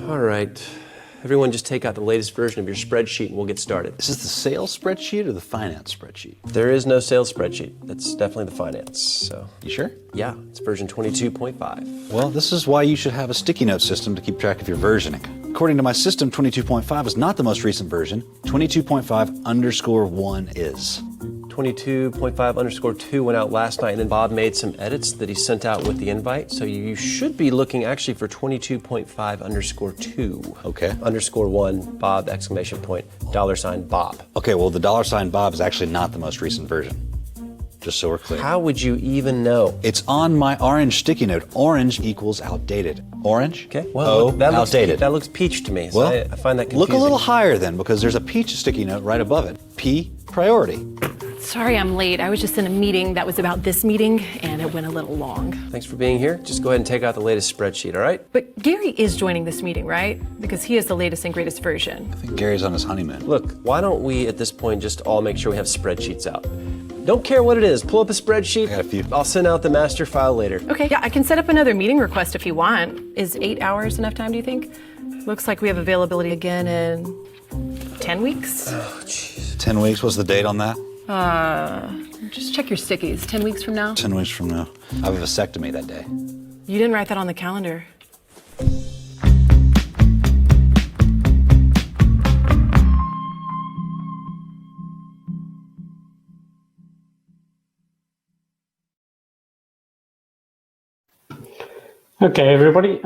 All right. Everyone just take out the latest version of your spreadsheet and we'll get started. Is this the sales spreadsheet or the finance spreadsheet? There is no sales spreadsheet. That's definitely the finance, so. You sure? Yeah, it's version 22.5. Well, this is why you should have a sticky note system to keep track of your versioning. According to my system, 22.5 is not the most recent version. 22.5_1 is. 22.5_2 went out last night, and then Bob made some edits that he sent out with the invite. So you should be looking actually for 22.5_2. Okay. _1, Bob, exclamation point, $Bob. Okay, well, the $Bob is actually not the most recent version. Just so we're clear. How would you even know? It's on my orange sticky note. Orange equals outdated. Orange? Okay, well, outdated. That looks peach to me, so well, I find that confusing. Look a little higher then, because there's a peach sticky note right above it. P, priority. Sorry I'm late. I was just in a meeting that was about this meeting, and it went a little long. Thanks for being here. Just go ahead and take out the latest spreadsheet, all right? But Gary is joining this meeting, right? Because he has the latest and greatest version. I think Gary's on his honeymoon. Look, why don't we at this point just all make sure we have spreadsheets out? Don't care what it is. Pull up a spreadsheet. I got a few. I'll send out the master file later. Okay, yeah, I can set up another meeting request if you want. Is 8 hours enough time, do you think? Looks like we have availability again in 10 weeks. Oh, jeez. 10 weeks, what's the date on that? Just check your stickies. 10 weeks from now? 10 weeks from now. I have a vasectomy that day. You didn't write that on the calendar. Okay, everybody,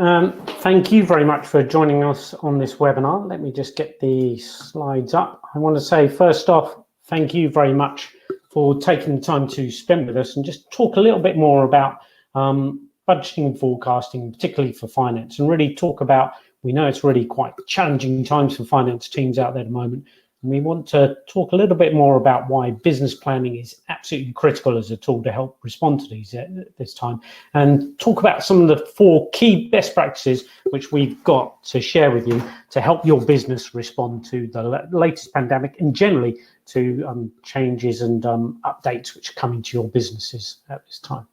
thank you very much for joining us on this webinar. Let me just get the slides up. I want to say, first off, thank you very much for taking the time to spend with us and just talk a little bit more about budgeting and forecasting, particularly for finance, and really talk about, we know it's really quite challenging times for finance teams out there at the moment. And we want to talk a little bit more about why business planning is absolutely critical as a tool to help respond to these at this time, and talk about some of the 4 key best practices which we've got to share with you to help your business respond to the latest pandemic and generally to changes and updates which are coming to your businesses at this time.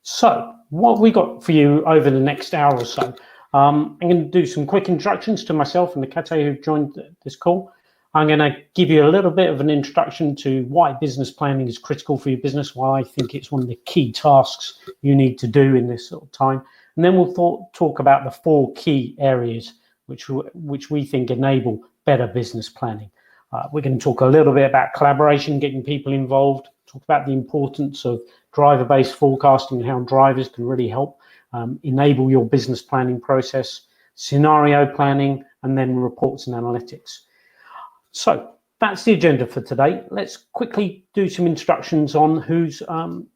So what we got for you over the next hour or so, I'm going to do some quick introductions to myself and the Kate who've joined this call. I'm going to give you a little bit of an introduction to why business planning is critical for your business, why I think it's one of the key tasks you need to do in this sort of time. And then we'll talk about the 4 key areas which we think enable better business planning. We're going to talk a little bit about collaboration, getting people involved, talk about the importance of driver-based forecasting and how drivers can really help enable your business planning process, scenario planning, and then reports and analytics. So that's the agenda for today. Let's quickly do some introductions on who's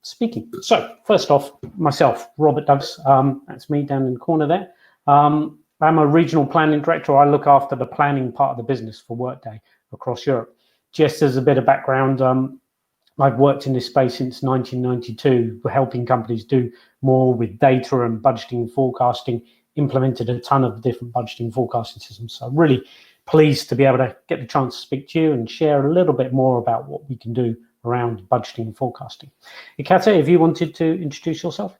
speaking. So first off, myself, Robert Douglas, that's me down in the corner there. I'm a regional planning director. I look after the planning part of the business for Workday across Europe. Just as a bit of background, I've worked in this space since 1992, helping companies do more with data and budgeting and forecasting, implemented a ton of different budgeting and forecasting systems. So really pleased to be able to get the chance to speak to you and share a little bit more about what we can do around budgeting and forecasting. Ikata, if you wanted to introduce yourself.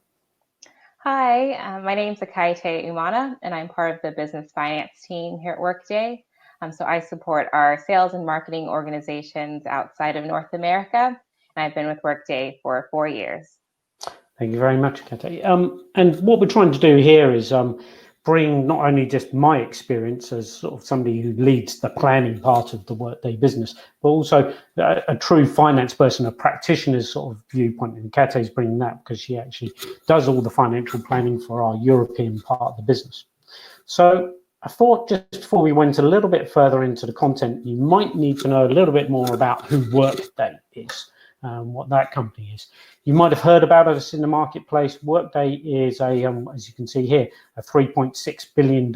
Hi, my name's Akaite Umana, and I'm part of the business finance team here at Workday. So I support our sales and marketing organizations outside of North America, and I've been with Workday for 4 years. Thank you very much, Akaite. And what we're trying to do here is bring not only just my experience as sort of somebody who leads the planning part of the Workday business, but also a true finance person, a practitioner's sort of viewpoint. And Kate's bringing that because she actually does all the financial planning for our European part of the business. So I thought just before we went a little bit further into the content, you might need to know a little bit more about who Workday is. What that company is. You might have heard about us in the marketplace. Workday is a, as you can see here, a $3.6 billion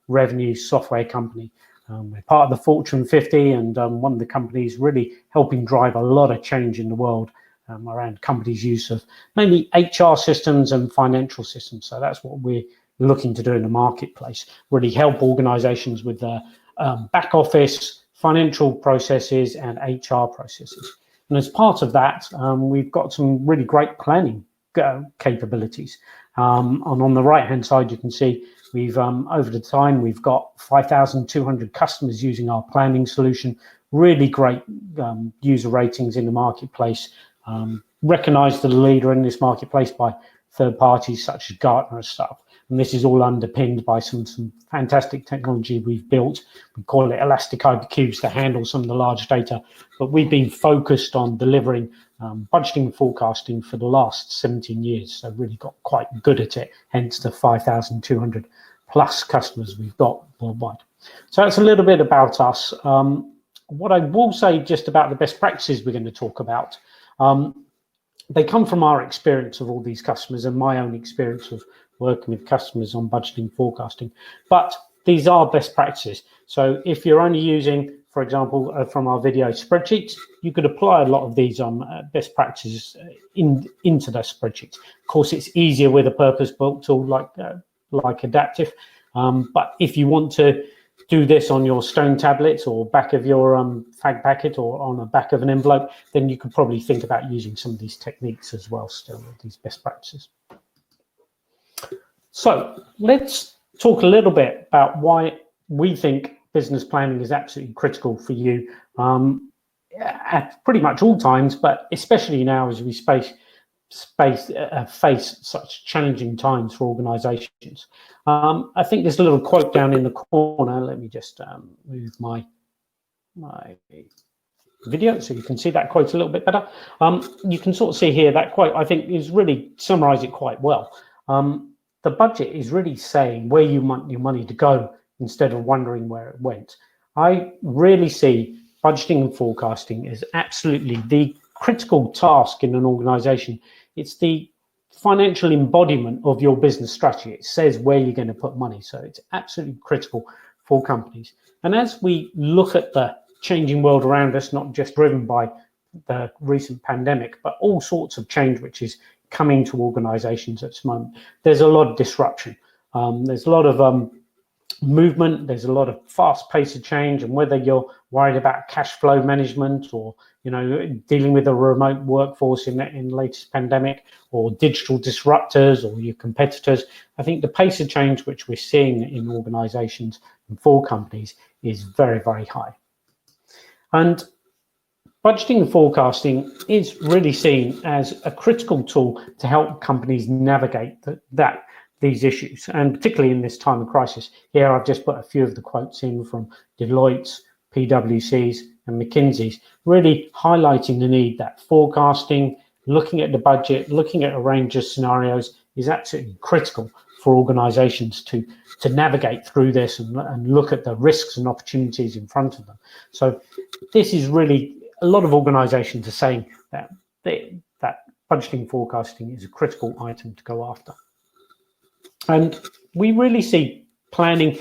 revenue software company. We're part of the Fortune 50 and one of the companies really helping drive a lot of change in the world around companies' use of mainly HR systems and financial systems. So that's what we're looking to do in the marketplace, really help organizations with their back office, financial processes and HR processes. And as part of that, we've got some really great planning capabilities. And on the right-hand side, you can see We've over the time, we've got 5,200 customers using our planning solution. Really great user ratings in the marketplace. Recognized as the leader in this marketplace by third parties such as Gartner and stuff. And this is all underpinned by some fantastic technology we've built. We call it elastic hypercubes to handle some of the large data. But we've been focused on delivering budgeting and forecasting for the last 17 years. So really got quite good at it, hence the 5,200 plus customers we've got worldwide. So that's a little bit about us. What I will say just about the best practices we're going to talk about, they come from our experience of all these customers and my own experience of working with customers on budgeting forecasting. But these are best practices. So if you're only using, for example, from our video spreadsheets, you could apply a lot of these best practices into those spreadsheets. Of course, it's easier with a purpose-built tool like Adaptive. But if you want to do this on your stone tablets or back of your fag packet or on the back of an envelope, then you could probably think about using some of these techniques as well, still, these best practices. So let's talk a little bit about why we think business planning is absolutely critical for you at pretty much all times, but especially now as we face such challenging times for organizations. I think there's a little quote down in the corner. Let me just move my video so you can see that quote a little bit better. You can sort of see here that quote, I think, is really summarize it quite well. The budget is really saying where you want your money to go instead of wondering where it went. I really see budgeting and forecasting as absolutely the critical task in an organization. It's the financial embodiment of your business strategy. It says where you're going to put money. So it's absolutely critical for companies. And as we look at the changing world around us, not just driven by the recent pandemic, but all sorts of change which is coming to organizations at this moment, there's a lot of disruption. There's a lot of movement. There's a lot of fast pace of change, and whether you're worried about cash flow management or dealing with a remote workforce in the latest pandemic, or digital disruptors or your competitors, I think the pace of change which we're seeing in organizations and for companies is very, very high. And budgeting and forecasting is really seen as a critical tool to help companies navigate these issues, and particularly in this time of crisis. Here I've just put a few of the quotes in from Deloitte's, PwC's and McKinsey's, really highlighting the need that forecasting, looking at the budget, looking at a range of scenarios is absolutely critical for organizations to navigate through this and look at the risks and opportunities in front of them. So this is really, a lot of organizations are saying that that budgeting forecasting is a critical item to go after. And we really see planning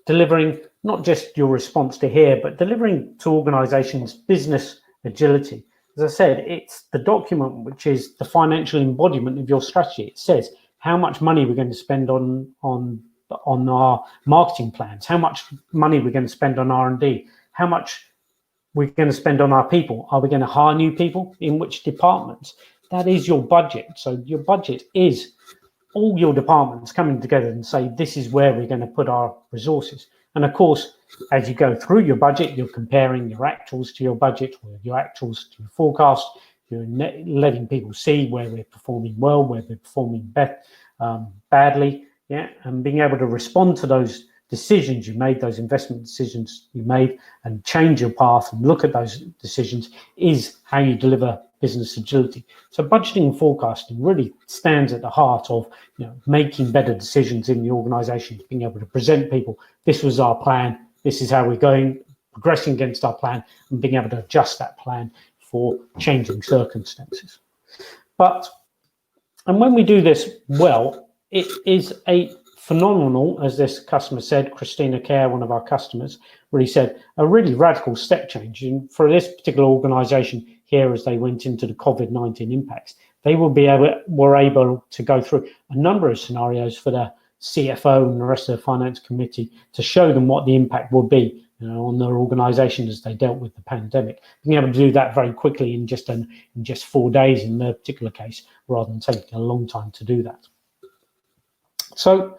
delivering not just your response to here, but delivering to organizations business agility. As I said, it's the document which is the financial embodiment of your strategy. It says how much money we're going to spend on our marketing plans, how much money we're going to spend on R&D, how much we're going to spend on our people. Are we going to hire new people? In which departments? That is your budget. So your budget is all your departments coming together and say, this is where we're going to put our resources. And of course, as you go through your budget, you're comparing your actuals to your budget, or your actuals to your forecast. You're letting people see where we're performing well, where we're performing badly, and being able to respond to those decisions you made, those investment decisions you made, and change your path and look at those decisions is how you deliver business agility. So budgeting and forecasting really stands at the heart of making better decisions in the organization, being able to present people, this was our plan, this is how we're going, progressing against our plan, and being able to adjust that plan for changing circumstances. And when we do this well, it is a phenomenal, as this customer said, Christina Kerr, one of our customers, really said, a really radical step change. And for this particular organization here, as they went into the COVID-19 impacts, they were able to go through a number of scenarios for the CFO and the rest of the finance committee to show them what the impact would be on their organization as they dealt with the pandemic. Being able to do that very quickly in just 4 days in their particular case, rather than taking a long time to do that. So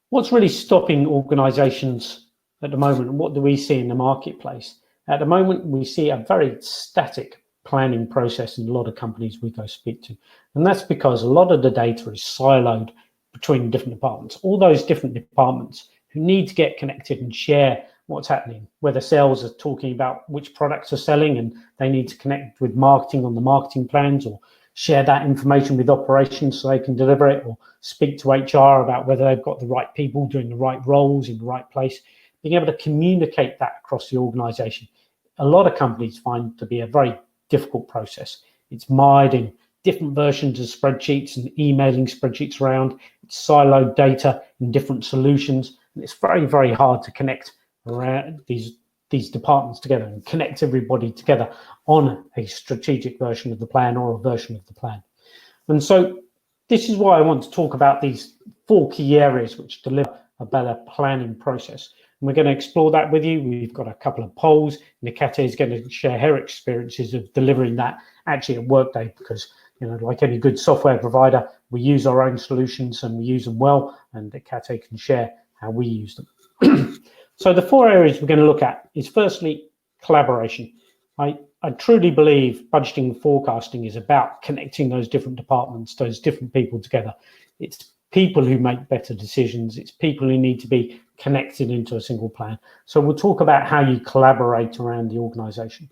What's really stopping organizations at the moment? What do we see in the marketplace? At the moment, we see a very static planning process in a lot of companies we go speak to. And that's because a lot of the data is siloed between different departments. All those different departments who need to get connected and share what's happening, whether sales are talking about which products are selling and they need to connect with marketing on the marketing plans, or share that information with operations so they can deliver it, or speak to HR about whether they've got the right people doing the right roles in the right place. Being able to communicate that across the organization, a lot of companies find to be a very difficult process. It's mired in different versions of spreadsheets and emailing spreadsheets around. It's siloed data in different solutions, and it's very, very hard to connect around these departments together and connect everybody together on a strategic version of the plan or a version of the plan. And so this is why I want to talk about these 4 key areas which deliver a better planning process. And we're going to explore that with you. We've got a couple of polls. Nikate is going to share her experiences of delivering that actually at Workday, because, you know, like any good software provider, we use our own solutions and we use them well, and Nikate can share how we use them. So the 4 areas we're going to look at is, firstly, collaboration. I truly believe budgeting and forecasting is about connecting those different departments, those different people together. It's people who make better decisions. It's people who need to be connected into a single plan. So we'll talk about how you collaborate around the organization.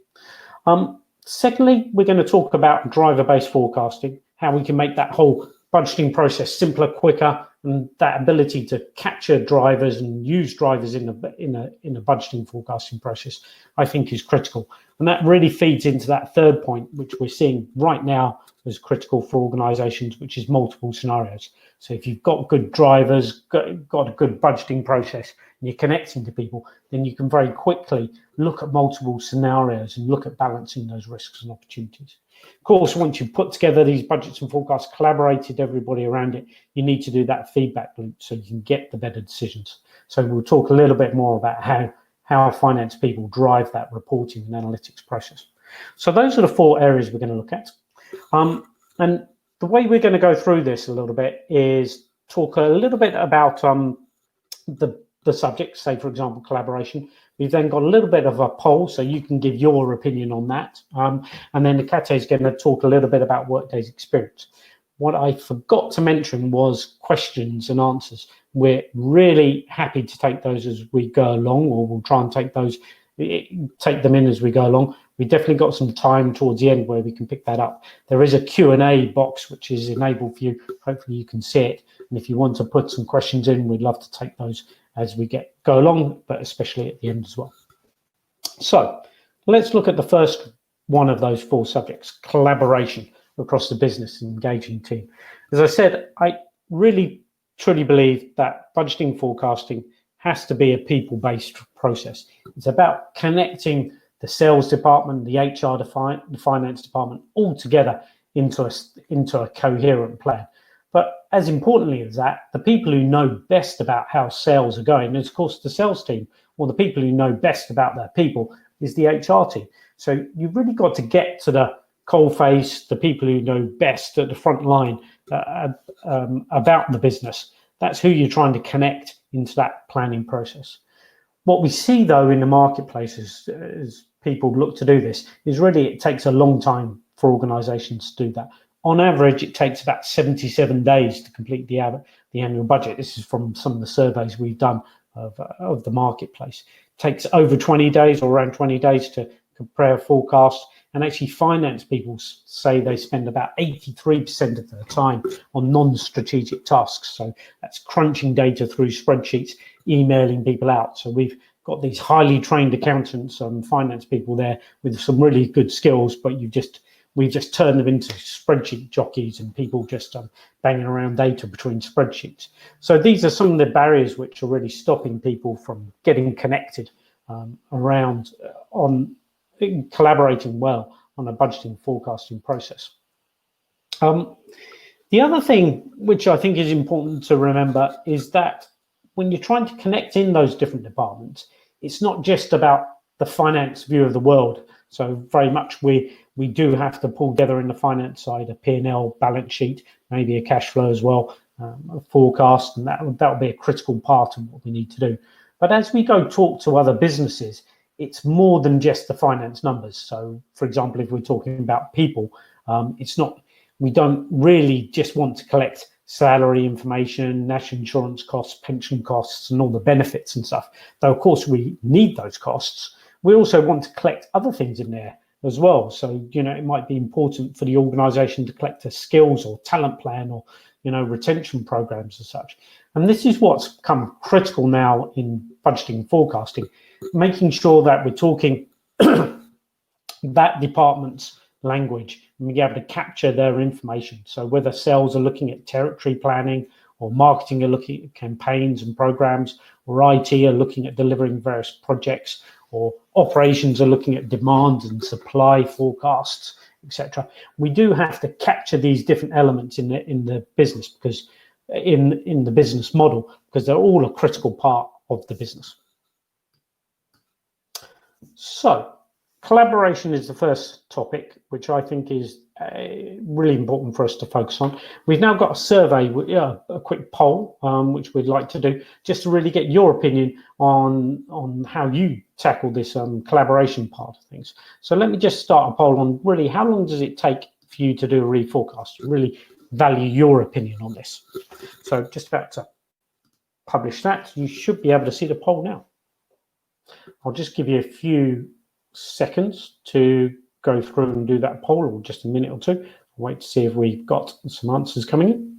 Secondly, we're going to talk about driver-based forecasting, how we can make that whole budgeting process simpler, quicker, and that ability to capture drivers and use drivers in a budgeting forecasting process, I think, is critical. And that really feeds into that third point, which we're seeing right now as critical for organizations, which is multiple scenarios. So if you've got good drivers, got a good budgeting process, and you're connecting to people, then you can very quickly look at multiple scenarios and look at balancing those risks and opportunities. Of course, once you've put together these budgets and forecasts, collaborated everybody around it, you need to do that feedback loop so you can get the better decisions. So we'll talk a little bit more about how finance people drive that reporting and analytics process. So those are the 4 areas we're going to look at. And the way we're going to go through this a little bit is talk a little bit about the subject, say, for example, collaboration. We've then got a little bit of a poll, so you can give your opinion on that. And then Nikate is going to talk a little bit about Workday's experience. What I forgot to mention was questions and answers. We're really happy to take those as we go along, or we'll try and take them in as we go along. We definitely got some time towards the end where we can pick that up. There is a Q&A box which is enabled for you. Hopefully you can see it. And if you want to put some questions in, we'd love to take those as we go along, but especially at the end as well. So let's look at the first one of those 4 subjects, collaboration across the business and engaging team. As I said, I really truly believe that budgeting forecasting has to be a people-based process. It's about connecting the sales department, the HR, the finance department, all together into a coherent plan. But as importantly as that, the people who know best about how sales are going is, of course, the sales team, or the people who know best about their people is the HR team. So you've really got to get to the coalface, the people who know best at the front line about the business. That's who you're trying to connect into that planning process. What we see, though, in the marketplace as people look to do this is really it takes a long time for organizations to do that. On average, it takes about 77 days to complete the annual budget. This is from some of the surveys we've done of the marketplace. It takes over 20 days or around 20 days to prepare a forecast. And actually, finance people say they spend about 83% of their time on non-strategic tasks. So that's crunching data through spreadsheets, emailing people out. So we've got these highly trained accountants and finance people there with some really good skills, but we've just turned them into spreadsheet jockeys and people just banging around data between spreadsheets. So these are some of the barriers which are really stopping people from getting connected around on collaborating well on a budgeting forecasting process. The other thing which I think is important to remember is that when you're trying to connect in those different departments, it's not just about the finance view of the world. So very much we do have to pull together in the finance side a P&L balance sheet, maybe a cash flow as well, forecast, and that will be a critical part of what we need to do. But as we go talk to other businesses, it's more than just the finance numbers. So, for example, if we're talking about people, we don't really just want to collect salary information, national insurance costs, pension costs, and all the benefits and stuff. Though, of course, we need those costs. We also want to collect other things in there as well. So, it might be important for the organization to collect a skills or talent plan or, retention programs and such. And this is what's become critical now in budgeting and forecasting, making sure that we're talking that department's language and be able to capture their information. So whether sales are looking at territory planning, or marketing are looking at campaigns and programs, or IT are looking at delivering various projects, or operations are looking at demand and supply forecasts, etc. We do have to capture these different elements in the business, because in the business model, because they're all a critical part of the business. So collaboration is the first topic, which I think is really important for us to focus on. We've now got a survey, a quick poll, which we'd like to do, just to really get your opinion on how you tackle this collaboration part of things. So let me just start a poll on really how long does it take for you to do a reforecast. Really value your opinion on this. So just about to publish that. You should be able to see the poll now. I'll just give you a few seconds to go through and do that poll, or just a minute or two. I'll wait to see if we've got some answers coming in.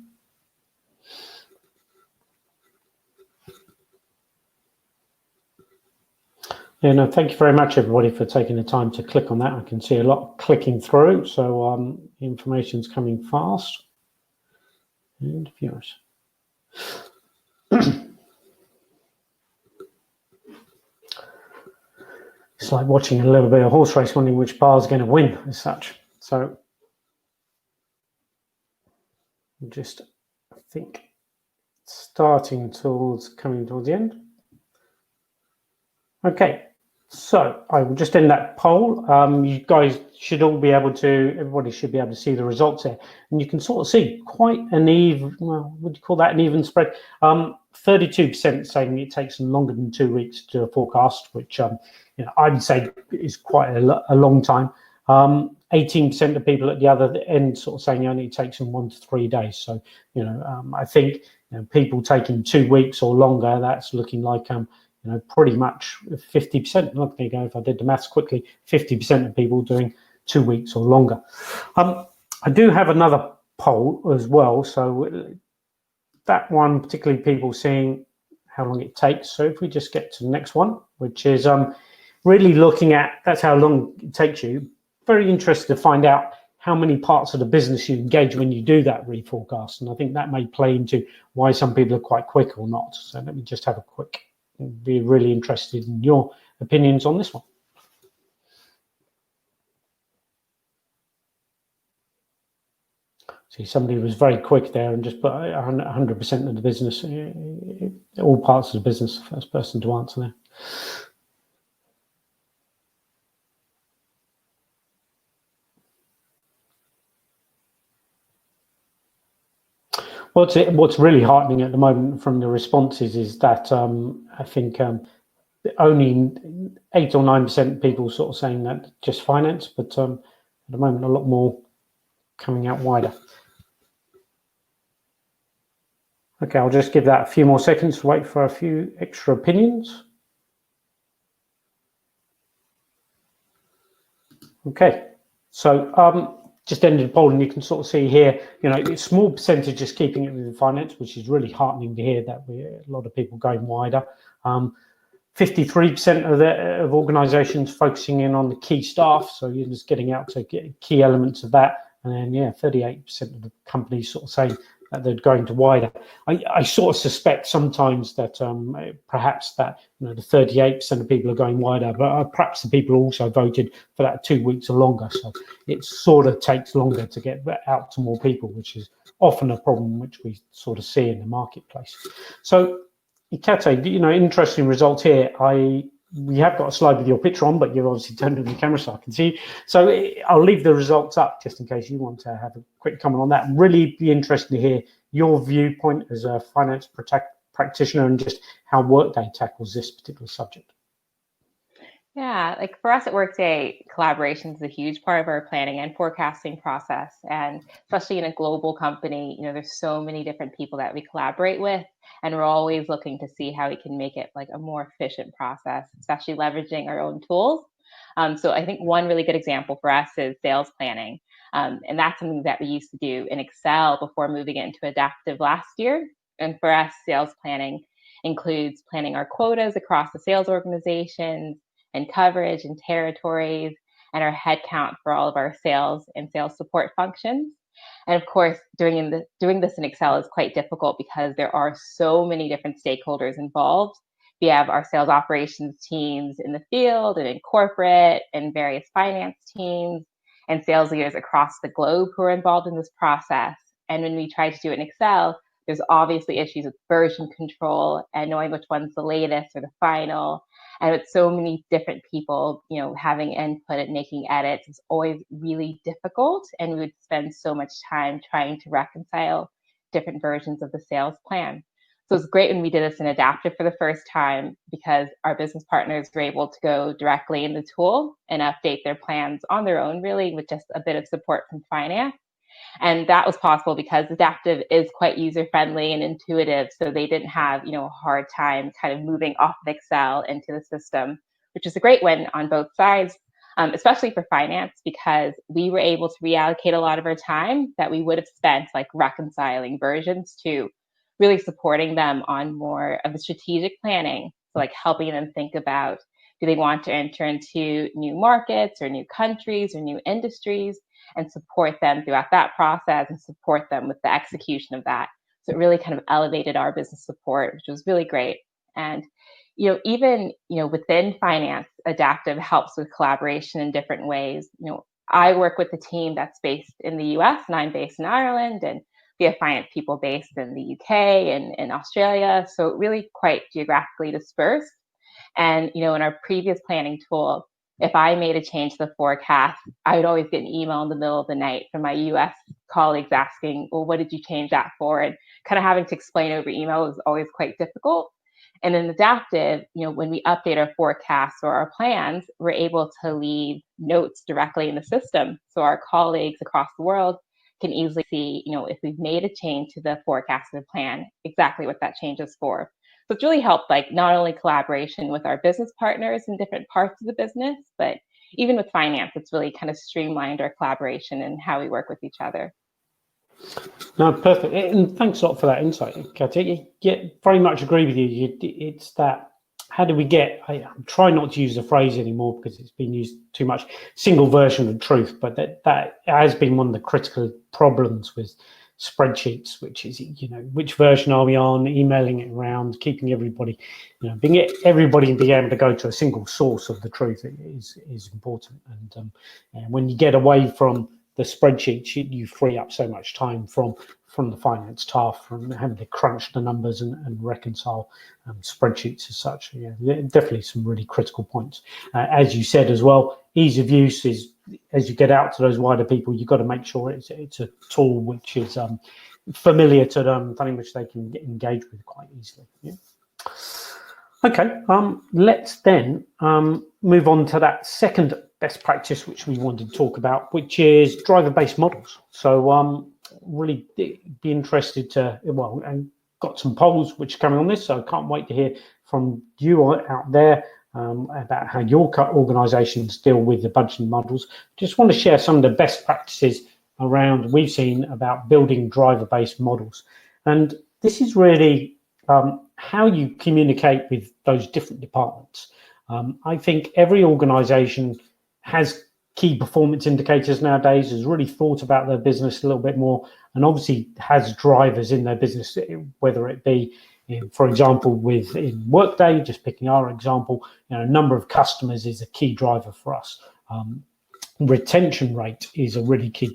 Yeah, no, thank you very much, everybody, for taking the time to click on that. I can see a lot clicking through, so information's coming fast. And viewers. It's like watching a little bit of horse race, wondering which bar is going to win as such. So just, I think, coming towards the end. Okay, so I will just end that poll. You guys should all be able to, everybody should be able to see the results there. And you can sort of see quite an even, well, would you call that an even spread? 32% saying it takes them longer than 2 weeks to do a forecast, which I would say is quite a long time. 18% of people at the other end sort of saying it only takes them 1 to 3 days. So, I think people taking 2 weeks or longer, that's looking like pretty much 50%. Look, there you go. If I did the maths quickly, 50% of people doing 2 weeks or longer. I do have another poll as well. So that one, particularly people seeing how long it takes. So if we just get to the next one, which is really looking at, that's how long it takes you. Very interested to find out how many parts of the business you engage when you do that reforecast. And I think that may play into why some people are quite quick or not. So let me just have a quick, be really interested in your opinions on this one. See, somebody was very quick there and just put 100% of the business, all parts of the business, first person to answer there. What's really heartening at the moment from the responses is that I think only 8 or 9% of people sort of saying that just finance, but at the moment a lot more coming out wider. Okay, I'll just give that a few more seconds to wait for a few extra opinions. Okay, so just ended the poll, and you can sort of see here, a small percentage is keeping it within finance, which is really heartening to hear that a lot of people going wider. 53% of organisations focusing in on the key staff, so you're just getting out to get key elements of that, and then 38% of the companies sort of saying that they're going to wider. I sort of suspect sometimes that perhaps that the 38% of people are going wider, but perhaps the people also voted for that 2 weeks or longer. So it sort of takes longer to get out to more people, which is often a problem which we sort of see in the marketplace. So Ikate, interesting results here. We have got a slide with your picture on, but you're obviously turned on the camera so I can see. So I'll leave the results up just in case you want to have a quick comment on that. Really be interested to hear your viewpoint as a finance practitioner and just how Workday tackles this particular subject. Yeah, like for us at Workday, collaboration is a huge part of our planning and forecasting process. And especially in a global company, there's so many different people that we collaborate with. And we're always looking to see how we can make it like a more efficient process, especially leveraging our own tools. So I think one really good example for us is sales planning. And that's something that we used to do in Excel before moving it into Adaptive last year. And for us, sales planning includes planning our quotas across the sales organizations, and coverage and territories, and our headcount for all of our sales and sales support functions. And of course, doing this in Excel is quite difficult because there are so many different stakeholders involved. We have our sales operations teams in the field and in corporate and various finance teams and sales leaders across the globe who are involved in this process. And when we try to do it in Excel, there's obviously issues with version control and knowing which one's the latest or the final. And with so many different people, having input and making edits is always really difficult. And we would spend so much time trying to reconcile different versions of the sales plan. So it's great when we did this in Adaptive for the first time because our business partners were able to go directly in the tool and update their plans on their own, really, with just a bit of support from finance. And that was possible because Adaptive is quite user-friendly and intuitive. So they didn't have, a hard time kind of moving off of Excel into the system, which is a great win on both sides, especially for finance, because we were able to reallocate a lot of our time that we would have spent like reconciling versions to really supporting them on more of the strategic planning. So like helping them think about, do they want to enter into new markets or new countries or new industries, and support them throughout that process and support them with the execution of that. So it really kind of elevated our business support, which was really great. And, even, within finance, Adaptive helps with collaboration in different ways. I work with a team that's based in the US and I'm based in Ireland, and we have finance people based in the UK and in Australia. So really quite geographically dispersed. And, in our previous planning tool, if I made a change to the forecast, I would always get an email in the middle of the night from my US colleagues asking, well, what did you change that for? And kind of having to explain over email was always quite difficult. And in Adaptive, when we update our forecasts or our plans, we're able to leave notes directly in the system. So our colleagues across the world can easily see, if we've made a change to the forecast or the plan, exactly what that change is for. So it's really helped like not only collaboration with our business partners in different parts of the business, but even with finance, it's really kind of streamlined our collaboration and how we work with each other. No, perfect. And thanks a lot for that insight, Katia. Yeah, very much agree with you. It's that, how do we get, I'm trying not to use the phrase anymore because it's been used too much, single version of truth, but that has been one of the critical problems with spreadsheets, which is, which version are we on, emailing it around, keeping everybody, being able to go to a single source of the truth is important. And when you get away from the spreadsheets, you free up so much time from the finance staff, from having to crunch the numbers and reconcile spreadsheets as such. Yeah, definitely some really critical points. As you said as well, ease of use is, as you get out to those wider people, you've got to make sure it's a tool which is familiar to them, something which they can engage with quite easily. Yeah. Okay, let's then move on to that second best practice which we wanted to talk about, which is driver-based models. So really be interested to, and got some polls which are coming on this, so I can't wait to hear from you out there about how your organizations deal with the budgeting models. Just want to share some of the best practices around we've seen about building driver-based models. And this is really how you communicate with those different departments. I think every organization has key performance indicators nowadays, has really thought about their business a little bit more, and obviously has drivers in their business, whether it be, for example, in Workday, just picking our example, a number of customers is a key driver for us. Retention rate is a really key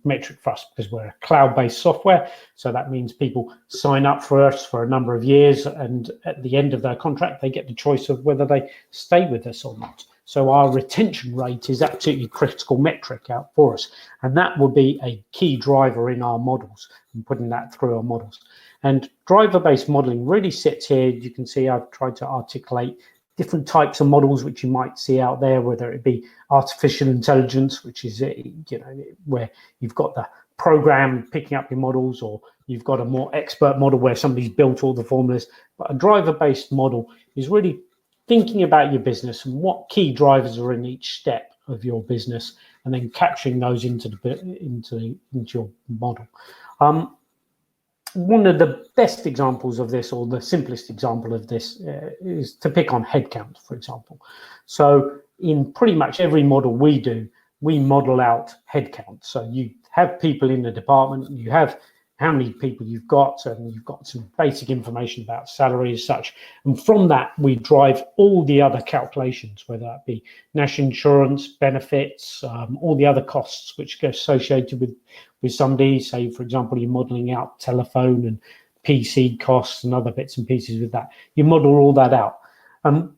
metric for us because we're a cloud-based software. So that means people sign up for us for a number of years, and at the end of their contract, they get the choice of whether they stay with us or not. So our retention rate is absolutely critical metric out for us. And that will be a key driver in our models and putting that through our models. And driver-based modeling really sits here. You can see I've tried to articulate different types of models which you might see out there, whether it be artificial intelligence, which is, where you've got the program picking up your models, or you've got a more expert model where somebody's built all the formulas. But a driver-based model is really thinking about your business and what key drivers are in each step of your business, and then capturing those into your model. One of the best examples of this, or the simplest example of this, is to pick on headcount, for example. So in pretty much every model we do, we model out headcount. So you have people in the department, you have how many people you've got, and you've got some basic information about salary as such. And from that, we drive all the other calculations, whether that be national insurance, benefits, all the other costs which get associated with somebody. Say, for example, you're modeling out telephone and PC costs and other bits and pieces with that. You model all that out.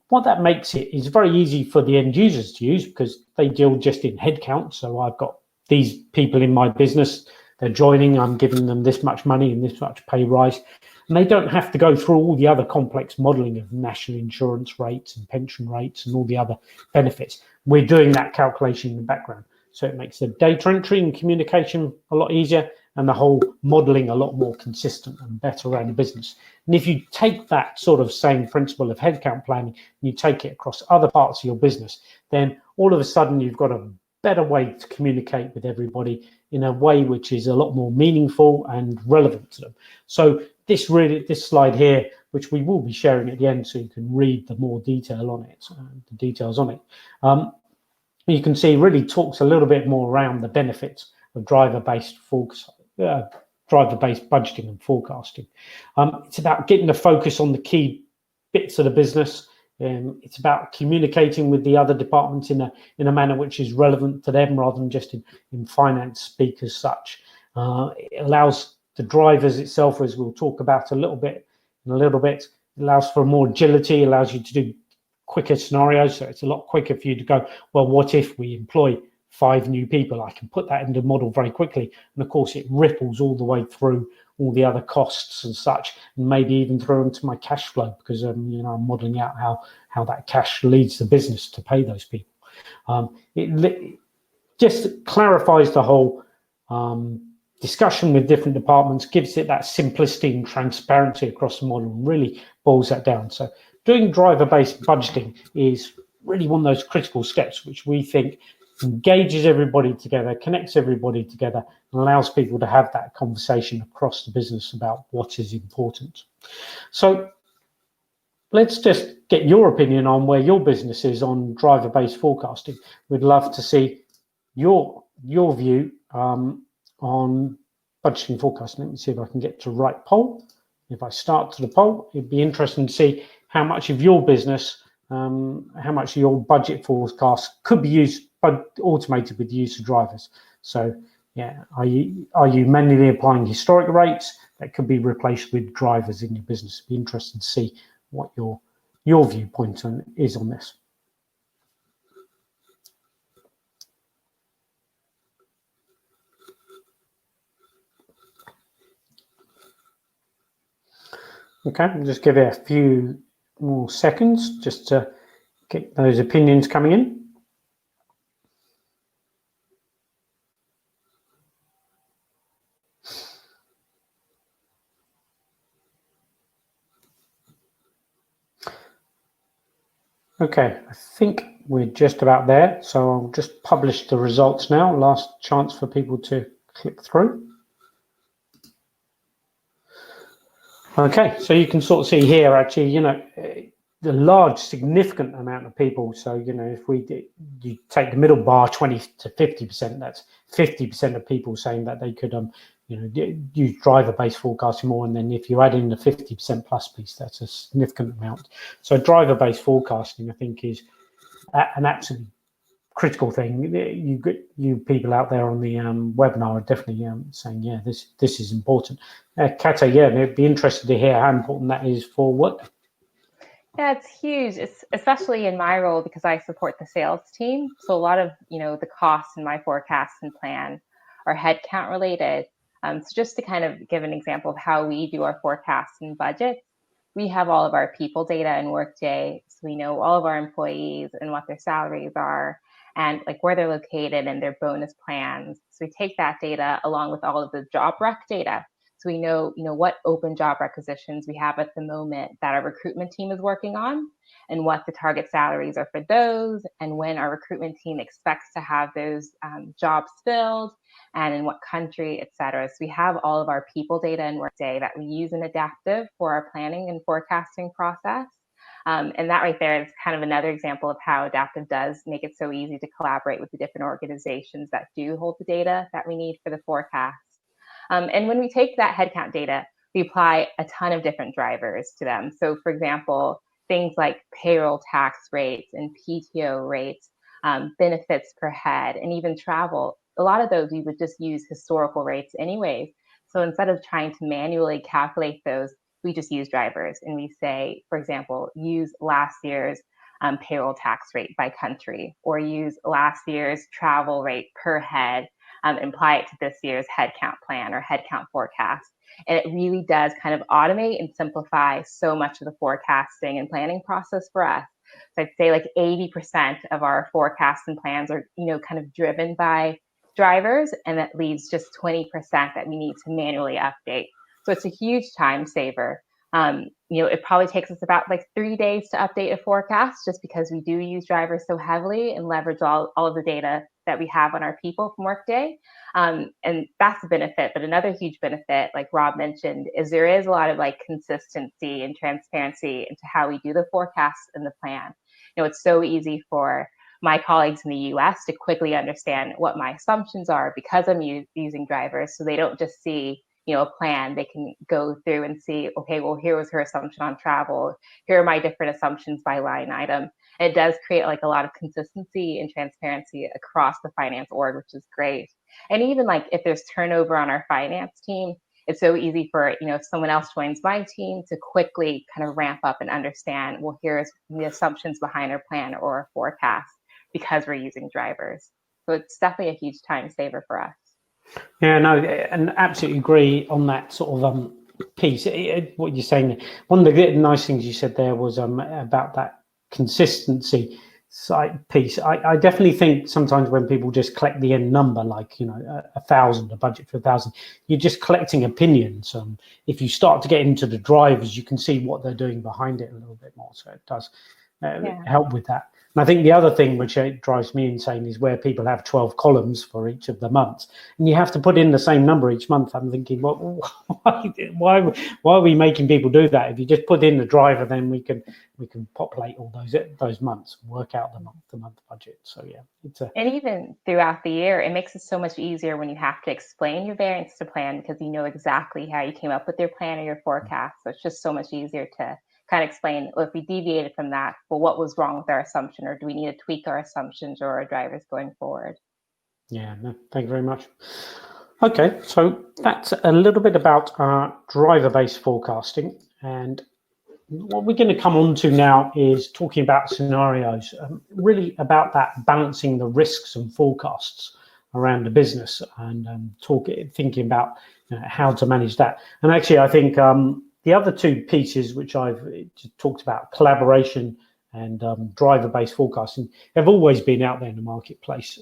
What that makes it is very easy for the end users to use, because they deal just in headcount. So I've got these people in my business, they're joining, I'm giving them this much money and this much pay rise. And they don't have to go through all the other complex modeling of national insurance rates and pension rates and all the other benefits. We're doing that calculation in the background. So it makes the data entry and communication a lot easier, and the whole modeling a lot more consistent and better around the business. And if you take that sort of same principle of headcount planning and you take it across other parts of your business, then all of a sudden you've got a better way to communicate with everybody in a way which is a lot more meaningful and relevant to them. So this slide here, which we will be sharing at the end so you can read the more detail on it, the details on it, you can see really talks a little bit more around the benefits of driver-based budgeting and forecasting. It's about getting the focus on the key bits of the business. It's about communicating with the other departments in a manner which is relevant to them, rather than just in finance speak as such. It allows the drivers itself, as we'll talk about in a little bit, it allows for more agility, allows you to do quicker scenarios. So it's a lot quicker for you to go, well, what if we employ 5 new people? I can put that into the model very quickly. And of course, it ripples all the way through all the other costs and such, and maybe even through into my cash flow, because I'm modeling out how that cash leads the business to pay those people. It just clarifies the whole discussion with different departments, gives it that simplicity and transparency across the model, and really boils that down. So doing driver-based budgeting is really one of those critical steps which we think engages everybody together, connects everybody together, and allows people to have that conversation across the business about what is important. So let's just get your opinion on where your business is on driver-based forecasting. We'd love to see your view on budgeting forecasting. Let me see if I can get to the right poll. If I start to the poll, it'd be interesting to see how much of your business, how much of your budget forecast could be used, but automated with the use of drivers. So yeah, are you manually applying historic rates that could be replaced with drivers in your business? It'd be interesting to see what your viewpoint is on this. Okay, I'll just give it a few more seconds just to get those opinions coming in. Okay, I think we're just about there. So I'll just publish the results now. Last chance for people to click through. Okay, so you can sort of see here, actually, the large, significant amount of people. So, if you take the middle bar, 20 to 50%, that's 50% of people saying that they could, use driver-based forecasting more. And then if you add in the 50% plus piece, that's a significant amount. So driver-based forecasting, I think, is an absolutely critical thing. You people out there on the webinar are definitely saying, yeah, this is important. Kata, yeah, they'd be interested to hear how important that is for Workday. Yeah, it's huge. It's especially in my role because I support the sales team. So a lot of, the costs in my forecast and plan are headcount related. So just to kind of give an example of how we do our forecasts and budgets, we have all of our people data in Workday. So we know all of our employees and what their salaries are and like where they're located and their bonus plans. So we take that data along with all of the job rec data. So we know, what open job requisitions we have at the moment that our recruitment team is working on and what the target salaries are for those and when our recruitment team expects to have those jobs filled and in what country, et cetera. So we have all of our people data in Workday that we use in Adaptive for our planning and forecasting process. And that right there is kind of another example of how Adaptive does make it so easy to collaborate with the different organizations that do hold the data that we need for the forecast. And when we take that headcount data, we apply a ton of different drivers to them. So for example, things like payroll tax rates and PTO rates, benefits per head, and even travel. A lot of those we would just use historical rates anyways. So instead of trying to manually calculate those, we just use drivers and we say, for example, use last year's payroll tax rate by country, or use last year's travel rate per head, and apply it to this year's headcount plan or headcount forecast. And it really does kind of automate and simplify so much of the forecasting and planning process for us. So I'd say like 80% of our forecasts and plans are, kind of driven by drivers, and that leaves just 20% that we need to manually update. So it's a huge time saver. It probably takes us about like 3 days to update a forecast just because we do use drivers so heavily and leverage all of the data that we have on our people from Workday. And that's a benefit. But another huge benefit, like Rob mentioned, is there is a lot of like consistency and transparency into how we do the forecasts and the plan. It's so easy for my colleagues in the US to quickly understand what my assumptions are because I'm using drivers. So they don't just see a plan. They can go through and see, okay, well, here was her assumption on travel. Here are my different assumptions by line item. And it does create like a lot of consistency and transparency across the finance org, which is great. And even like if there's turnover on our finance team, it's so easy for, if someone else joins my team to quickly kind of ramp up and understand, well, here's the assumptions behind our plan or our forecast because we're using drivers. So it's definitely a huge time saver for us. Yeah, no, and absolutely agree on that sort of piece. What you're saying, one of the nice things you said there was about that consistency side piece. I definitely think sometimes when people just collect the end number, like 1,000, a budget for 1,000, you're just collecting opinions. If you start to get into the drivers, you can see what they're doing behind it a little bit more. So it does help with that. And I think the other thing which drives me insane is where people have 12 columns for each of the months, and you have to put in the same number each month. I'm thinking, well, why are we making people do that? If you just put in the driver, then we can populate all those months, and work out the month-to-month budget. So yeah, and even throughout the year, it makes it so much easier when you have to explain your variance to plan because you know exactly how you came up with your plan or your forecast. So it's just so much easier to kind of explain, well, if we deviated from that, well, what was wrong with our assumption, or do we need to tweak our assumptions or our drivers going forward? Yeah, no, thank you very much. Okay, so that's a little bit about driver-based forecasting, and what we're going to come on to now is talking about scenarios, really about that balancing the risks and forecasts around the business, and thinking about how to manage that. And actually, I think the other two pieces which I've just talked about, collaboration and driver-based forecasting, have always been out there in the marketplace.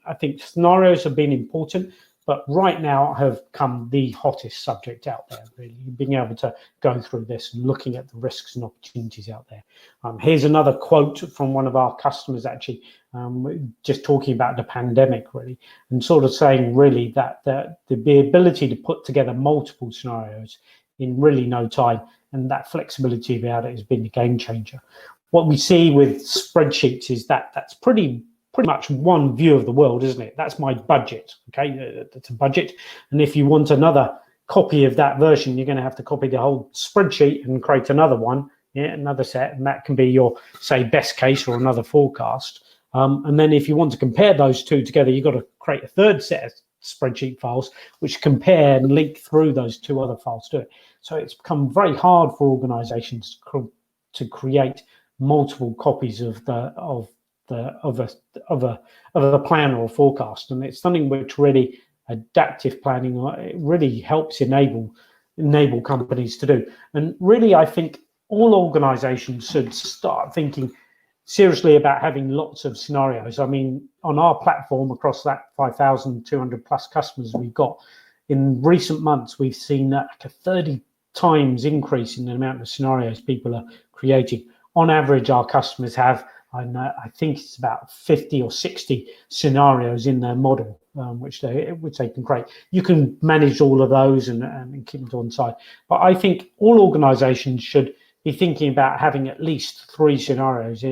I think scenarios have been important, but right now have come the hottest subject out there, really, being able to go through this and looking at the risks and opportunities out there. Here's another quote from one of our customers, actually, just talking about the pandemic, really, and sort of saying, really, that the ability to put together multiple scenarios in really no time, and that flexibility about it has been a game changer. What we see with spreadsheets is that's pretty much one view of the world, isn't it? That's my budget, okay? That's a budget. And if you want another copy of that version, you're going to have to copy the whole spreadsheet and create another one, another set, and that can be your, say, best case or another forecast. And then if you want to compare those two together, you've got to create a third set of spreadsheet files which compare and link through those two other files to it. So it's become very hard for organizations to create multiple copies of a plan or a forecast. And it's something which really adaptive planning, it really helps enable companies to do. And really, I think all organizations should start thinking seriously about having lots of scenarios. I mean, on our platform, across that 5,200 plus customers we've got, in recent months, we've seen like a 30 times increase in the amount of scenarios people are creating. On average, our customers have, I think it's about 50 or 60 scenarios in their model, which they can create. You can manage all of those and keep them to one side. But I think all organizations should be thinking about having at least 3 scenarios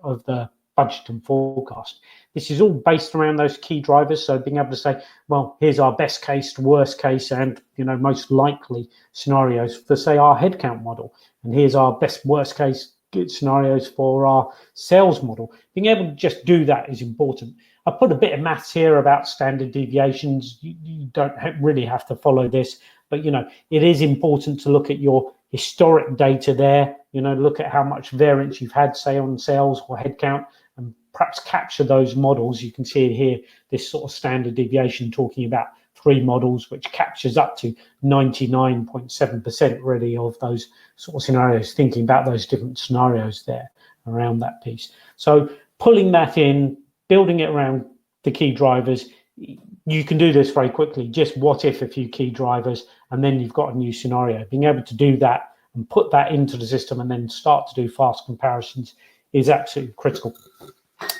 of the budget and forecast. This is all based around those key drivers. So being able to say, well, here's our best case, worst case, and most likely scenarios for, say, our headcount model. And here's our best, worst case scenarios for our sales model. Being able to just do that is important. I put a bit of maths here about standard deviations. You don't really have to follow this, but it is important to look at your historic data there. Look at how much variance you've had, say, on sales or headcount, and perhaps capture those models. You can see here this sort of standard deviation talking about 3 models, which captures up to 99.7% really of those sort of scenarios, thinking about those different scenarios there around that piece. So pulling that in, building it around the key drivers, you can do this very quickly. Just what if a few key drivers, and then you've got a new scenario. Being able to do that and put that into the system and then start to do fast comparisons is absolutely critical.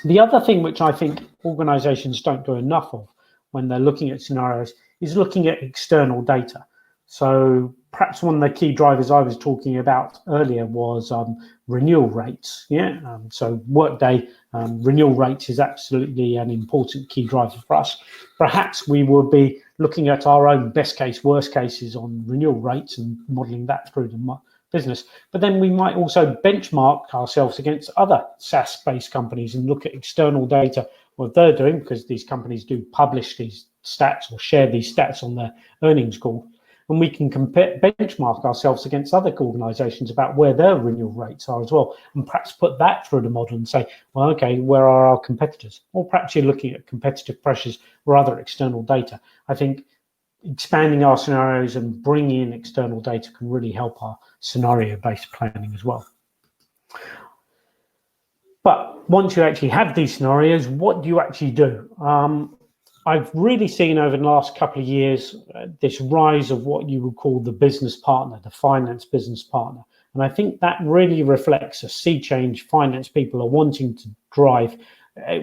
The other thing which I think organizations don't do enough of when they're looking at scenarios is looking at external data. So perhaps one of the key drivers I was talking about earlier was renewal rates. So Workday renewal rates is absolutely an important key driver for us. Perhaps we will be looking at our own best case, worst cases on renewal rates and modeling that through the business. But then we might also benchmark ourselves against other SaaS-based companies and look at external data, what they're doing, because these companies do publish these stats or share these stats on their earnings call. And we can benchmark ourselves against other organizations about where their renewal rates are as well, and perhaps put that through the model and say, well, okay, where are our competitors? Or perhaps you're looking at competitive pressures or other external data. I think expanding our scenarios and bringing in external data can really help our scenario-based planning as well. But once you actually have these scenarios, what do you actually do? I've really seen over the last couple of years this rise of what you would call the business partner, the finance business partner. And I think that really reflects a sea change finance people are wanting to drive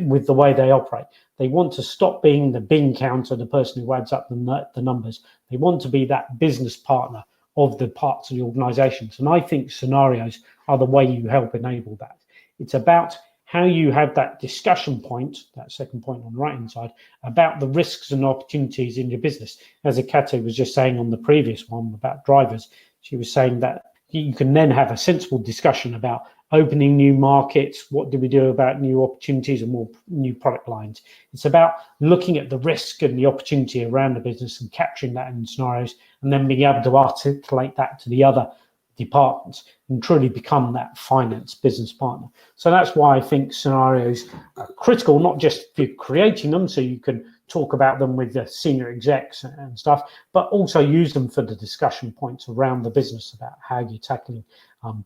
with the way they operate. They want to stop being the bean counter, the person who adds up the numbers. They want to be that business partner of the parts of the organizations. And I think scenarios are the way you help enable that. It's about how you have that discussion point, that second point on the right-hand side, about the risks and opportunities in your business. As Akate was just saying on the previous one about drivers, she was saying that you can then have a sensible discussion about opening new markets, what do we do about new opportunities and more new product lines. It's about looking at the risk and the opportunity around the business and capturing that in scenarios, and then being able to articulate that to the other departments and truly become that finance business partner. So that's why I think scenarios are critical, not just for creating them so you can talk about them with the senior execs and stuff, but also use them for the discussion points around the business about how you're tackling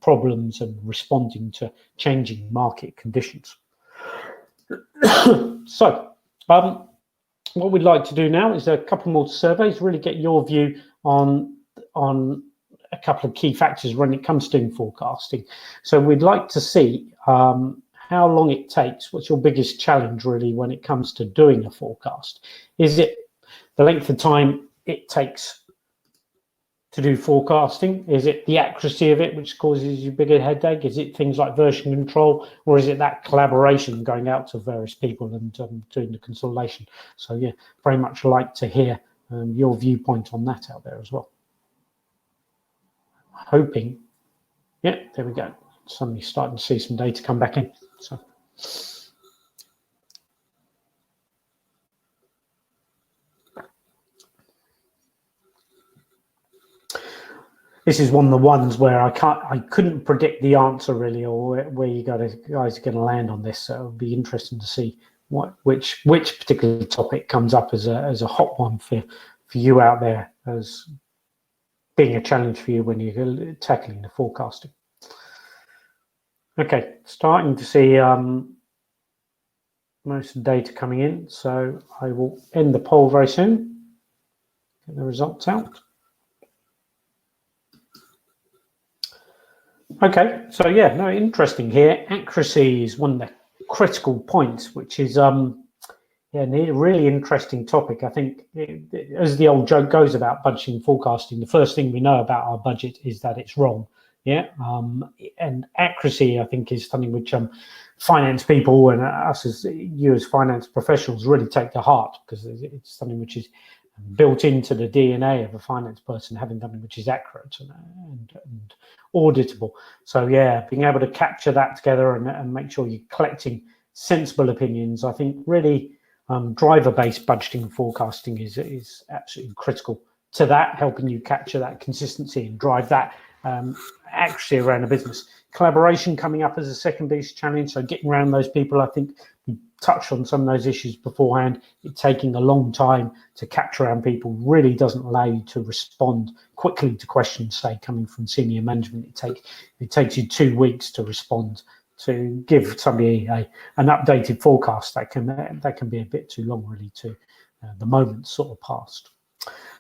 problems and responding to changing market conditions. So what we'd like to do now is a couple more surveys, really get your view on a couple of key factors when it comes to doing forecasting. So we'd like to see how long it takes. What's your biggest challenge really when it comes to doing a forecast? Is it the length of time it takes to do forecasting? Is it the accuracy of it which causes you bigger headache? Is it things like version control, or is it that collaboration going out to various people and doing the consolidation? So yeah, very much like to hear your viewpoint on that out there as well. Hoping, yeah, there we go. Suddenly starting to see some data come back in. So, this is one of the ones where I couldn't predict the answer really, or where you guys are going to land on this. So it would be interesting to see which particular topic comes up as a hot one for you out there, as being a challenge for you when you're tackling the forecasting. Okay, starting to see most of the data coming in, so I will end the poll very soon. Get the results out. Okay, so yeah, no, interesting here. Accuracy is one of the critical points, which is a really interesting topic. I think, as the old joke goes about budgeting and forecasting, the first thing we know about our budget is that it's wrong. Yeah, and accuracy, I think, is something which finance people and us as finance professionals really take to heart, because it's something which is built into the DNA of a finance person, having something which is accurate and auditable. So yeah, being able to capture that together and make sure you're collecting sensible opinions, I think really driver-based budgeting and forecasting is absolutely critical to that, helping you capture that consistency and drive that accuracy around the business. Collaboration coming up as a second biggest challenge, so getting around those people. I think we touched on some of those issues beforehand. It taking a long time to capture around people really doesn't allow you to respond quickly to questions, say, coming from senior management. It takes you 2 weeks to respond, to give somebody an updated forecast. That can be a bit too long, really, to the moment sort of past.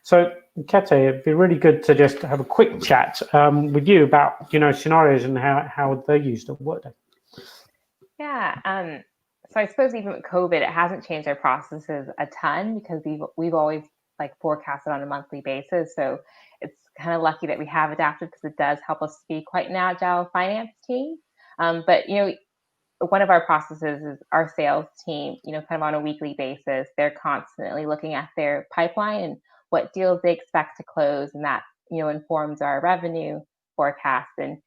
So, Kate, it'd be really good to just have a quick chat with you about, scenarios and how they're used at Workday. Yeah. So I suppose even with COVID, it hasn't changed our processes a ton, because we've always forecasted on a monthly basis. So it's kind of lucky that we have adapted, because it does help us be quite an agile finance team. But one of our processes is our sales team, kind of on a weekly basis, they're constantly looking at their pipeline and what deals they expect to close, and that informs our revenue forecast. And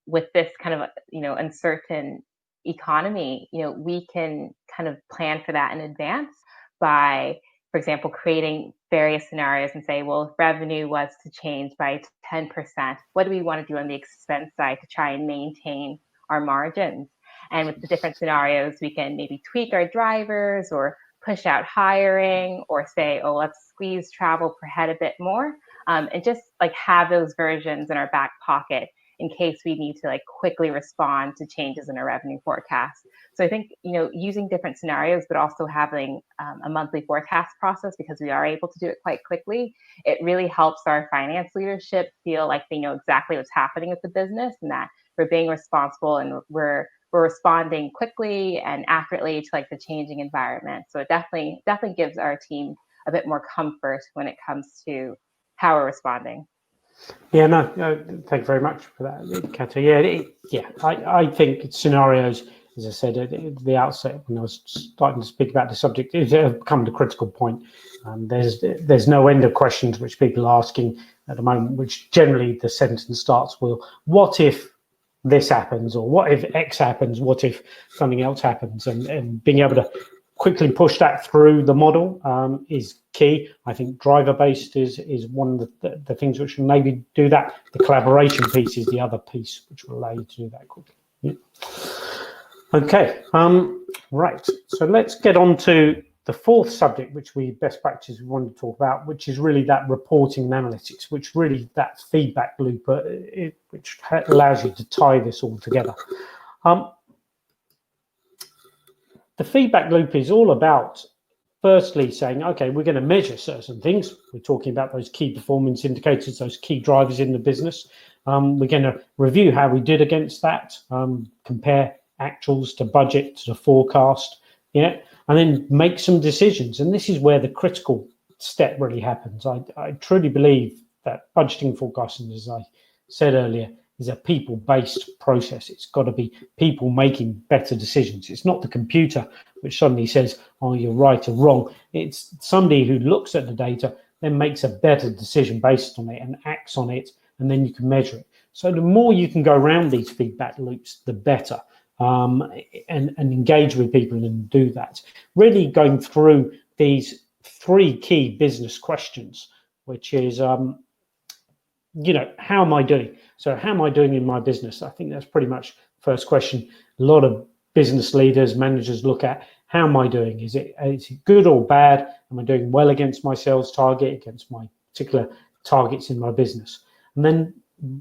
with this kind of uncertain economy, we can kind of plan for that in advance by, for example, creating various scenarios and say, well, if revenue was to change by 10%, what do we want to do on the expense side to try and maintain our margins? And with the different scenarios, we can maybe tweak our drivers or push out hiring, or say, oh, let's squeeze travel per head a bit more, and just have those versions in our back pocket in case we need to quickly respond to changes in our revenue forecast. So I think, using different scenarios, but also having a monthly forecast process, because we are able to do it quite quickly, it really helps our finance leadership feel like they know exactly what's happening with the business, and that we're being responsible and we're responding quickly and accurately to the changing environment. So it definitely gives our team a bit more comfort when it comes to how we're responding. Yeah, no, thank you very much for that, Kate. I think scenarios, as I said at the outset when I was starting to speak about the subject, it has become the critical point. There's no end of questions which people are asking at the moment, which generally the sentence starts with, what if this happens, or what if X happens, what if something else happens, and being able to quickly push that through the model is key. I think driver-based is one of the things which will maybe do that. The collaboration piece is the other piece which will allow you to do that quickly. Yeah. Okay, right, so let's get on to the fourth subject, which we wanted to talk about, which is really that reporting and analytics, which really that feedback loop, which allows you to tie this all together. The feedback loop is all about, firstly, saying, okay, we're going to measure certain things. We're talking about those key performance indicators, those key drivers in the business. We're going to review how we did against that, compare actuals to budget to the forecast, and then make some decisions. And this is where the critical step really happens. I truly believe that budgeting forecasting, as I said earlier, is a people-based process. It's got to be people making better decisions. It's not the computer which suddenly says, oh, you're right or wrong. It's somebody who looks at the data, then makes a better decision based on it and acts on it, and then you can measure it. So the more you can go around these feedback loops, the better, and engage with people and do that. Really going through these 3 key business questions, which is, how am I doing? So how am I doing in my business? I think that's pretty much the first question a lot of business leaders, managers look at. How am I doing? Is it good or bad? Am I doing well against my sales target, against my particular targets in my business? And then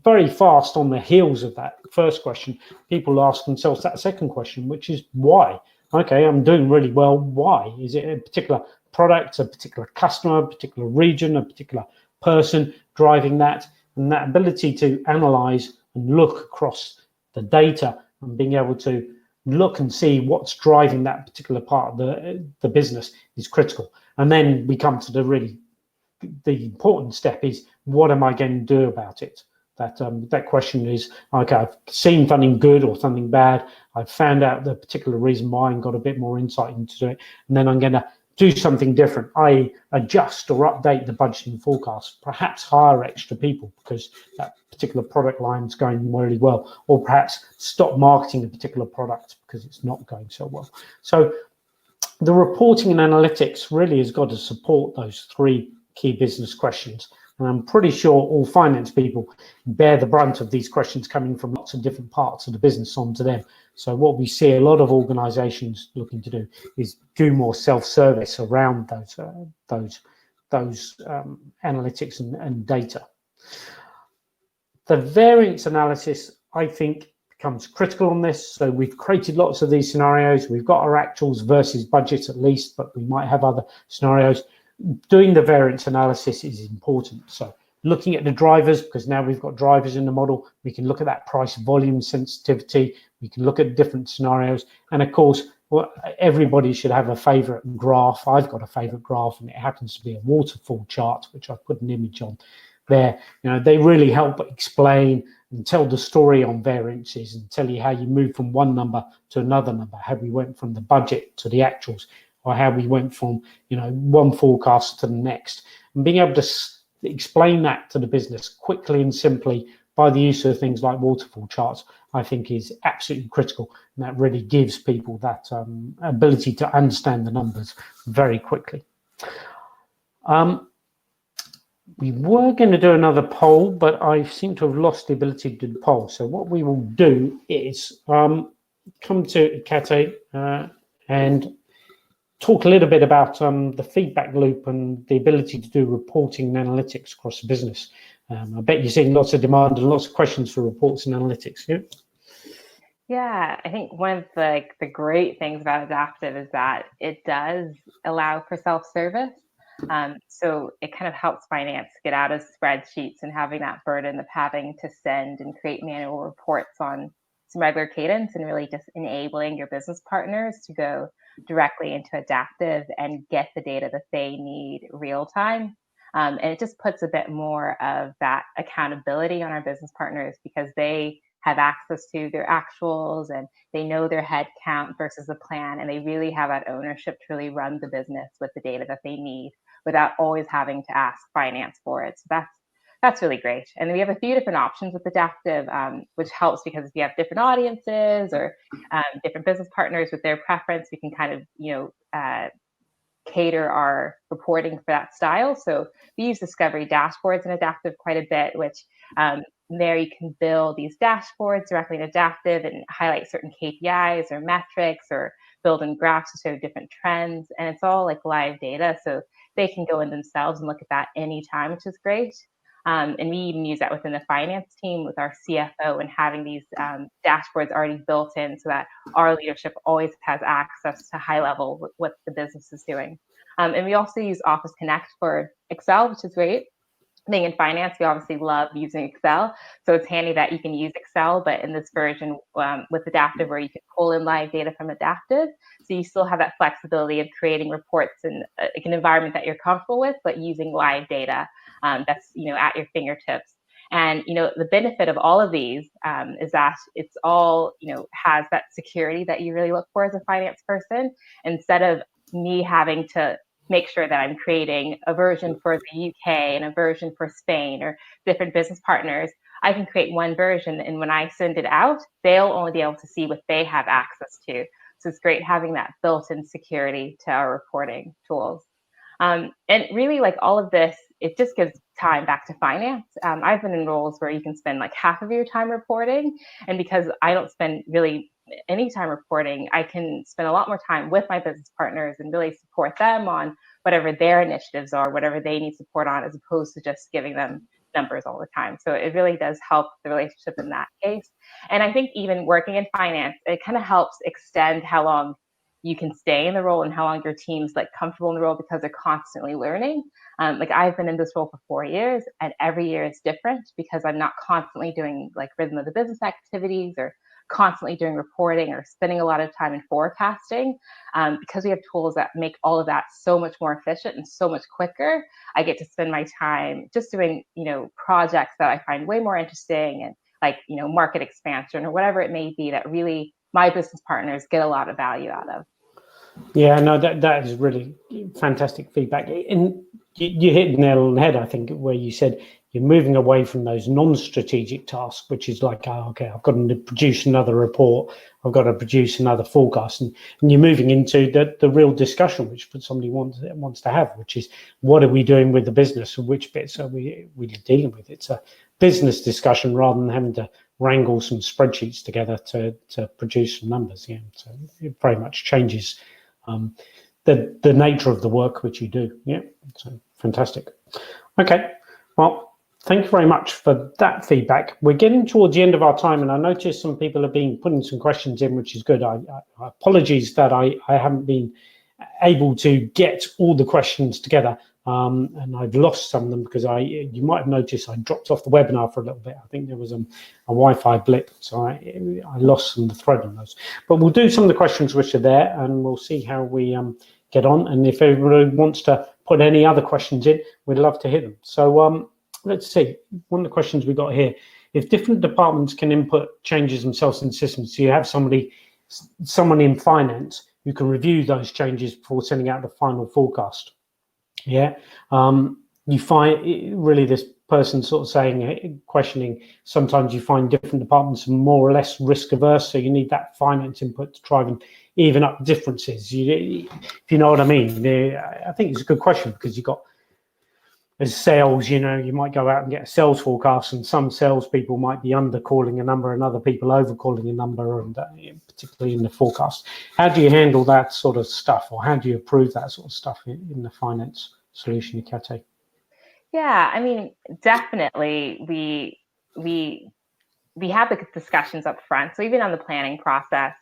very fast on the heels of that first question, people ask themselves that second question, which is why? Okay, I'm doing really well. Why? Is it a particular product, a particular customer, a particular region, a particular person driving that? And that ability to analyze and look across the data and being able to look and see what's driving that particular part of the business is critical. And then we come to the important step is, what am I going to do about it? That question is, okay, I've seen something good or something bad. I've found out the particular reason why and got a bit more insight into it. And then I'm going to do something different. I adjust or update the budgeting forecast, perhaps hire extra people because that particular product line is going really well, or perhaps stop marketing a particular product because it's not going so well. So the reporting and analytics really has got to support those three key business questions. And I'm pretty sure all finance people bear the brunt of these questions coming from lots of different parts of the business onto them. So what we see a lot of organizations looking to do is do more self-service around those analytics and data. The variance analysis, I think, becomes critical on this. So we've created lots of these scenarios. We've got our actuals versus budget at least, but we might have other scenarios. Doing the variance analysis is important. So looking at the drivers, because now we've got drivers in the model, we can look at that price volume sensitivity. We can look at different scenarios. And of course, everybody should have a favorite graph. I've got a favorite graph, and it happens to be a waterfall chart, which I've put an image on there. They really help explain and tell the story on variances and tell you how you move from one number to another number, how we went from the budget to the actuals, or how we went from one forecast to the next. And being able to explain that to the business quickly and simply by the use of things like waterfall charts, I think is absolutely critical. And that really gives people that ability to understand the numbers very quickly. We were going to do another poll, but I seem to have lost the ability to do the poll. So what we will do is come to Kate and talk a little bit about the feedback loop and the ability to do reporting and analytics across the business. I bet you're seeing lots of demand and lots of questions for reports and analytics. Yeah, I think one of the great things about Adaptive is that it does allow for self-service. So it kind of helps finance get out of spreadsheets and having that burden of having to send and create manual reports on some regular cadence, and really just enabling your business partners to go directly into Adaptive and get the data that they need real time. And it just puts a bit more of that accountability on our business partners, because they have access to their actuals and they know their head count versus the plan, and they really have that ownership to really run the business with the data that they need without always having to ask finance for it. So that's really great. And we have a few different options with Adaptive, which helps because if you have different audiences or different business partners with their preference, we can kind of cater our reporting for that style. So we use discovery dashboards in Adaptive quite a bit, which there you can build these dashboards directly in Adaptive and highlight certain KPIs or metrics, or build in graphs to show different trends. And it's all like live data, so they can go in themselves and look at that anytime, which is great. And we even use that within the finance team with our CFO, and having these dashboards already built in so that our leadership always has access to high level what the business is doing. And we also use Office Connect for Excel, which is great. Being in finance, we obviously love using Excel, so it's handy that you can use Excel, but in this version with Adaptive, where you can pull in live data from Adaptive, so you still have that flexibility of creating reports in an environment that you're comfortable with, but using live data that's at your fingertips. And the benefit of all of these is that it's all has that security that you really look for as a finance person, instead of me having to make sure that I'm creating a version for the UK and a version for Spain or different business partners. I can create one version, and when I send it out, they'll only be able to see what they have access to. So it's great having that built-in security to our reporting tools. And really, like all of this, it just gives time back to finance. I've been in roles where you can spend like half of your time reporting, and because I don't spend really any time reporting, I can spend a lot more time with my business partners and really support them on whatever their initiatives are, whatever they need support on, as opposed to just giving them numbers all the time. So it really does help the relationship in that case. And I think even working in finance, it kind of helps extend how long you can stay in the role and how long your team's like comfortable in the role, because they're constantly learning. Like I've been in this role for 4 years, and every year is different because I'm not constantly doing like rhythm of the business activities or constantly doing reporting or spending a lot of time in forecasting. Because we have tools that make all of that so much more efficient and so much quicker, I get to spend my time just doing, projects that I find way more interesting, and like, market expansion or whatever it may be that really my business partners get a lot of value out of. Yeah, no, that is really fantastic feedback. And you hit the nail on the head, I think, where you said you're moving away from those non-strategic tasks, which is like, oh, okay, I've got to produce another report, I've got to produce another forecast, and you're moving into the real discussion, which somebody wants to have, which is, what are we doing with the business, and which bits are we dealing with? It's a business discussion rather than having to wrangle some spreadsheets together to produce some numbers. Yeah, so it very much changes the nature of the work which you do. Yeah, so fantastic. Okay, well, thank you very much for that feedback. We're getting towards the end of our time, and I noticed some people have been putting some questions in, which is good. I apologies that I haven't been able to get all the questions together, and I've lost some of them because you might have noticed I dropped off the webinar for a little bit. I think there was a Wi-Fi blip, so I lost some of the thread on those. But we'll do some of the questions which are there, and we'll see how we get on. And if everybody wants to put any other questions in, we'd love to hear them. So let's see. One of the questions we got here: if different departments can input changes themselves in the system, so you have someone in finance who can review those changes before sending out the final forecast. Yeah, you find really this person sort of saying, questioning, sometimes you find different departments are more or less risk averse, so you need that finance input to try and even up differences. If you know what I mean. I think it's a good question, because you've got, as sales, you might go out and get a sales forecast, and some salespeople might be under calling a number and other people over calling a number, and particularly in the forecast. How do you handle that sort of stuff, or how do you approve that sort of stuff in the finance solution, Kate? Yeah, I mean, definitely we have the discussions up front. So even on the planning process,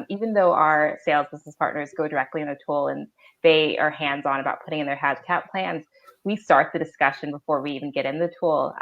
even though our sales business partners go directly in the tool and they are hands-on about putting in their headcount plans, we start the discussion before we even get in the tool.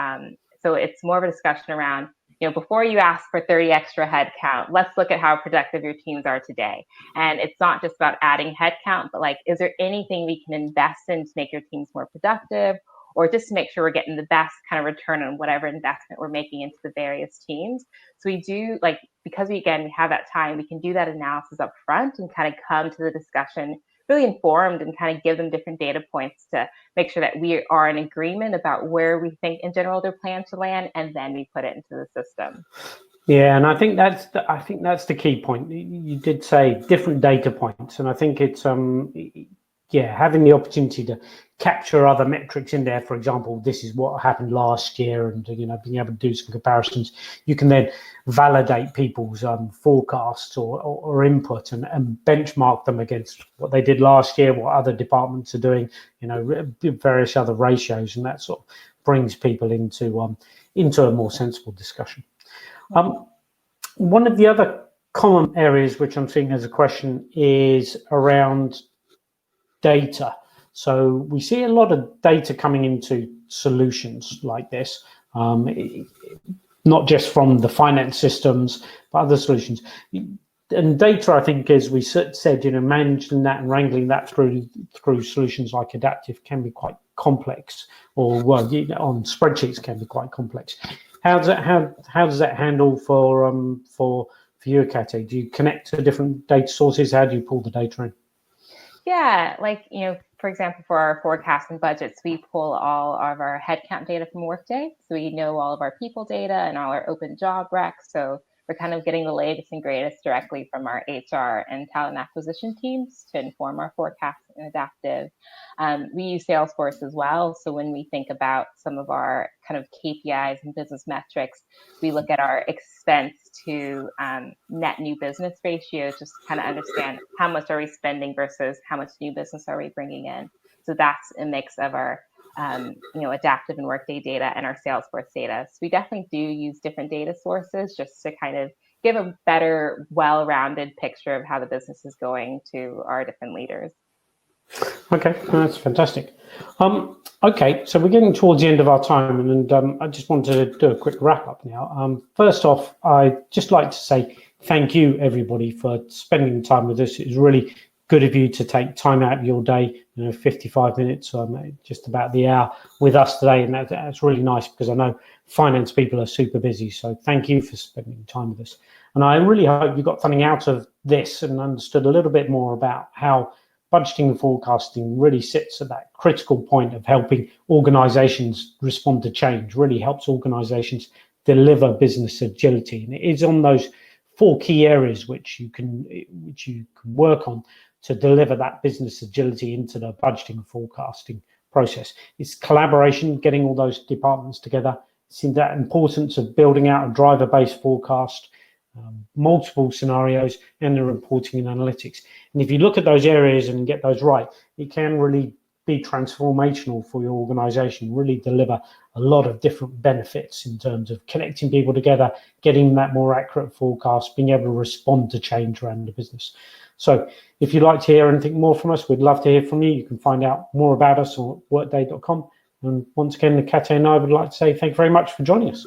So it's more of a discussion around, before you ask for 30 extra headcount, let's look at how productive your teams are today. And it's not just about adding headcount, but like, is there anything we can invest in to make your teams more productive, or just to make sure we're getting the best kind of return on whatever investment we're making into the various teams. So we do, like, because we have that time, we can do that analysis up front and kind of come to the discussion really informed and kind of give them different data points to make sure that we are in agreement about where we think in general their plan to land, and then we put it into the system. Yeah, and I think that's the key point. You did say different data points, and I think it's having the opportunity to capture other metrics in there. For example, this is what happened last year, and being able to do some comparisons. You can then validate people's forecasts or input and benchmark them against what they did last year, what other departments are doing, various other ratios, and that sort of brings people into a more sensible discussion. One of the other common areas which I'm seeing as a question is around data. So we see a lot of data coming into solutions like this, not just from the finance systems, but other solutions. And data, I think, as we said, managing that and wrangling that through solutions like Adaptive can be quite complex, or on spreadsheets can be quite complex. How does that handle for you, Kate? Do you connect to different data sources? How do you pull the data in? Yeah, for example, for our forecast and budgets, we pull all of our headcount data from Workday. So we know all of our people data and all our open job recs. So we're kind of getting the latest and greatest directly from our HR and talent acquisition teams to inform our forecast and adaptive. We use Salesforce as well. So when we think about some of our kind of KPIs and business metrics, we look at our expense to net new business ratio, just to kind of understand how much are we spending versus how much new business are we bringing in. So that's a mix of our adaptive and Workday data and our Salesforce data. So we definitely do use different data sources just to kind of give a better, well-rounded picture of how the business is going to our different leaders. Okay, that's fantastic. Okay, so we're getting towards the end of our time, and I just wanted to do a quick wrap up now. First off, I'd just like to say thank you, everybody, for spending time with us. It was really good of you to take time out of your day, 55 minutes, just about the hour with us today, and that's really nice because I know finance people are super busy. So thank you for spending time with us. And I really hope you got something out of this and understood a little bit more about how budgeting and forecasting really sits at that critical point of helping organizations respond to change, really helps organizations deliver business agility. And it is on those 4 key areas which you can work on to deliver that business agility into the budgeting and forecasting process. It's collaboration, getting all those departments together. It's that importance of building out a driver-based forecast, multiple scenarios, and the reporting and analytics. And if you look at those areas and get those right, it can really be transformational for your organization, really deliver a lot of different benefits in terms of connecting people together, getting that more accurate forecast, being able to respond to change around the business. So if you'd like to hear anything more from us, we'd love to hear from you. You can find out more about us on workday.com. And once again, Kate and I would like to say thank you very much for joining us.